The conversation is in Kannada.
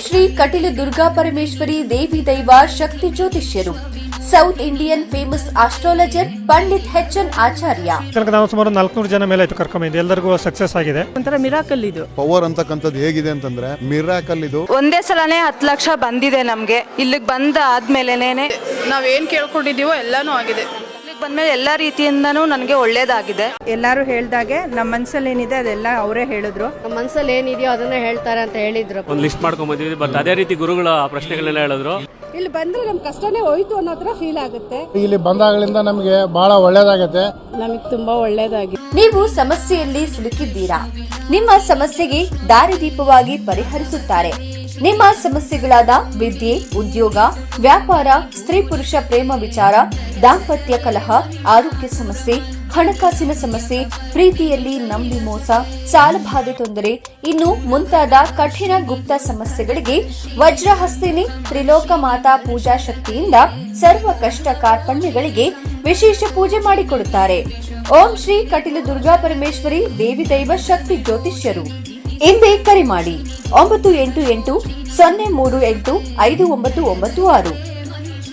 ಶ್ರೀ ಕಟೀಲು ದುರ್ಗಾ ಪರಮೇಶ್ವರಿ ದೇವಿ ದೈವ ಶಕ್ತಿ ಜ್ಯೋತಿಷ್ಯರು, south Indian famous astrologer Pandit H N. Acharya. ನಾವು ಸುಮಾರು 400 ಜನ ಮೇಲೆ ಆಯ್ತು ಕರ್ಕೊಂಬಂದು, ಎಲ್ಲರಿಗೂ ಸಕ್ಸಸ್ ಆಗಿದೆ. ಒಂಥರ ಮಿರಾಕಲ್ ಇದು. ಪವರ್ ಅಂತಕ್ಕಂಥದ್ದು ಹೇಗಿದೆ ಅಂತಂದ್ರೆ ಮಿರಾಕಲ್ ಇದು. ಒಂದೇ ಸಲನೇ 10 ಲಕ್ಷ ಬಂದಿದೆ ನಮ್ಗೆ. ಇಲ್ಲಿಗೆ ಬಂದ ಆದ್ಮೇಲೆನೇನೆ ನಾವೇನ್ ಕೇಳ್ಕೊಂಡಿದೀವೋ ಎಲ್ಲಾನು ಆಗಿದೆ. ಇಲ್ಲಿಗೆ ಬಂದ್ಮೇಲೆ ಎಲ್ಲಾ ರೀತಿಯಿಂದನೂ ನನಗೆ ಒಳ್ಳೇದಾಗಿದೆ. ಎಲ್ಲಾರು ಹೇಳ್ದಾಗೆ ನಮ್ಮ ಮನ್ಸಲ್ಲಿ ಏನಿದೆ ಅದೆಲ್ಲ ಅವರೇ ಹೇಳಿದ್ರು. ನಮ್ಮ ಮನ್ಸಲ್ಲಿ ಏನಿದೆಯೋ ಅದನ್ನ ಹೇಳ್ತಾರೆ ಅಂತ ಹೇಳಿದ್ರು. ಒಂದು ಲಿಸ್ಟ್ ಮಾಡ್ಕೊಂಡ್ ಬಂದಿದ್ವಿ, ಬಟ್ ಅದೇ ರೀತಿ ಗುರುಗಳ ಪ್ರಶ್ನೆಗಳನ್ನೆಲ್ಲ ಹೇಳಿದ್ರು. ಇಲ್ಲಿ ಬಂದ್ರೆ ನಮ್ ಕಷ್ಟನೇ ಹೋಯ್ತು ಅನ್ನೋ ತರ ಫೀಲ್ ಆಗುತ್ತೆ. ಇಲ್ಲಿ ಬಂದಾಗಲಿಂದ ನಮಗೆ ಬಹಳ ಒಳ್ಳೇದಾಗತ್ತೆ. ನಮಗೆ ತುಂಬಾ ಒಳ್ಳೇದಾಗಿದೆ. ನೀವು ಸಮಸ್ಯೆಯಲ್ಲಿ ಸಿಲುಕಿದ್ದೀರಾ? ನಿಮ್ಮ ಸಮಸ್ಯೆಗೆ ದಾರಿದೀಪವಾಗಿ ಪರಿಹರಿಸುತ್ತಾರೆ. ನಿಮ್ಮ ಸಮಸ್ಯೆಗಳಾದ ವಿದ್ಯೆ, ಉದ್ಯೋಗ, ವ್ಯಾಪಾರ, ಸ್ತ್ರೀ ಪುರುಷ ಪ್ರೇಮ ವಿಚಾರ, ದಾಂಪತ್ಯ ಕಲಹ, ಆರೋಗ್ಯ ಸಮಸ್ಯೆ, ಹಣಕಾಸಿನ ಸಮಸ್ಯೆ, ಪ್ರೀತಿಯಲ್ಲಿ ನಂಬಿ ಮೋಸ, ಸಾಲಬಾಧೆ ತೊಂದರೆ, ಇನ್ನು ಮುಂತಾದ ಕಠಿಣ ಗುಪ್ತ ಸಮಸ್ಯೆಗಳಿಗೆ ವಜ್ರಹಸ್ತಿನಿ ತ್ರಿಲೋಕ ಮಾತಾ ಪೂಜಾ ಶಕ್ತಿಯಿಂದ ಸರ್ವ ಕಷ್ಟ ಕಾರ್ಪಣ್ಯಗಳಿಗೆ ವಿಶೇಷ ಪೂಜೆ ಮಾಡಿಕೊಡುತ್ತಾರೆ. ಓಂ ಶ್ರೀ ಕಟೀಲು ದುರ್ಗಾ ಪರಮೇಶ್ವರಿ ದೇವಿ ದೈವ ಶಕ್ತಿ ಜ್ಯೋತಿಷ್ಯರು. ಇಂದೇ ಕರೆ ಮಾಡಿ 988 038 5996.